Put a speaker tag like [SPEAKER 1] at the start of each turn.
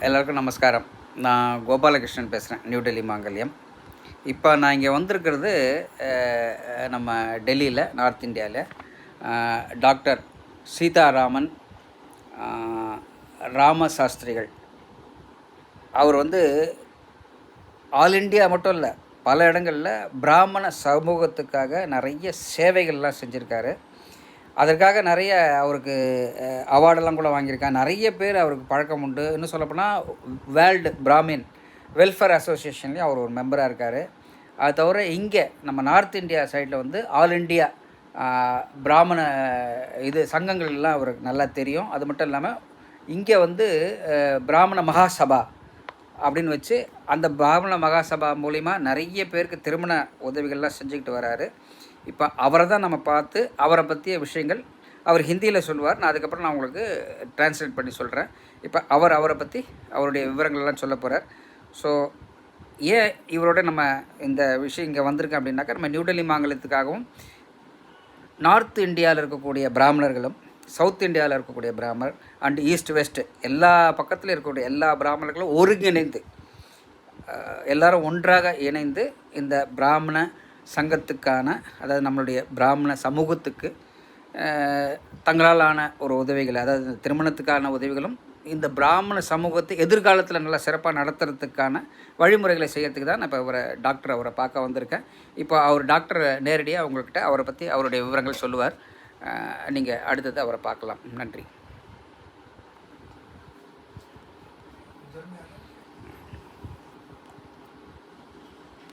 [SPEAKER 1] எல்லாருக்கும் நமஸ்காரம். நான் கோபாலகிருஷ்ணன் பேசுகிறேன், நியூ டெல்லி மாங்கல்யம். இப்போ நான் இங்கே வந்திருக்கிறது நம்ம டெல்லியில், நார்த் இந்தியாவில் டாக்டர் சீதாராமன் ராமசாஸ்திரிகள். அவர் ஆல் இண்டியா மட்டும் இல்லை, பல இடங்களில் பிராமண சமூகத்துக்காக நிறைய சேவைகள்லாம் செஞ்சுருக்காரு. அதற்காக நிறைய அவருக்கு அவார்டெல்லாம் கூட வாங்கியிருக்காங்க. நிறைய பேர் அவருக்கு பழக்கம் உண்டு. இன்னும் சொல்லப்போனால் வேர்ல்டு பிராமின் வெல்ஃபேர் அசோசியேஷன்லேயும் அவர் ஒரு மெம்பராக இருக்கார். அது தவிர இங்கே நம்ம நார்த் இந்தியா சைடில் ஆல் இண்டியா பிராமண சங்கங்கள்லாம் அவருக்கு நல்லா தெரியும். அது மட்டும் இல்லாமல் இங்கே பிராமண மகாசபா அப்படின்னு வச்சு அந்த பிராமண மகாசபா மூலிமா நிறைய பேருக்கு திருமண உதவிகள்லாம் செஞ்சுக்கிட்டு வராரு. இப்போ அவரை தான் நம்ம பார்த்து அவரை பற்றிய விஷயங்கள் அவர் ஹிந்தியில் சொல்லுவார். நான் அதுக்கப்புறம் நான் உங்களுக்கு டிரான்ஸ்லேட் பண்ணி சொல்கிறேன். இப்போ அவரை பற்றி அவருடைய விவரங்கள்லாம் சொல்ல போகிறார். ஸோ ஏன் இவரோட நம்ம இந்த விஷயம் இங்கே வந்திருக்கேன் அப்படின்னாக்கா, நம்ம நியூ டெல்லி மாநிலத்துக்காகவும் நார்த் இந்தியாவில் இருக்கக்கூடிய பிராமணர்களும் சவுத் இந்தியாவில் இருக்கக்கூடிய பிராமணர் அண்ட் ஈஸ்ட் வெஸ்ட் எல்லா பக்கத்துலையும் இருக்கக்கூடிய எல்லா பிராமணர்களும் ஒருங்கிணைந்து எல்லாரும் ஒன்றாக இணைந்து இந்த பிராமண சங்கத்துக்கான, அதாவது நம்மளுடைய பிராமண சமூகத்துக்கு தங்களாலான ஒரு உதவிகள், அதாவது திருமணத்துக்கான உதவிகளும் இந்த பிராமண சமூகத்தை எதிர்காலத்தில் நல்லா சிறப்பாக நடத்துறதுக்கான வழிமுறைகளை செய்கிறதுக்கு தான் நான் இப்போ அவரை பார்க்க வந்திருக்கேன். இப்போ அவர் டாக்டர் நேரடியாக அவங்கக்கிட்ட அவரை பற்றி அவருடைய விவரங்கள் சொல்லுவார். நீங்கள் அடுத்தது அவரை பார்க்கலாம். நன்றி.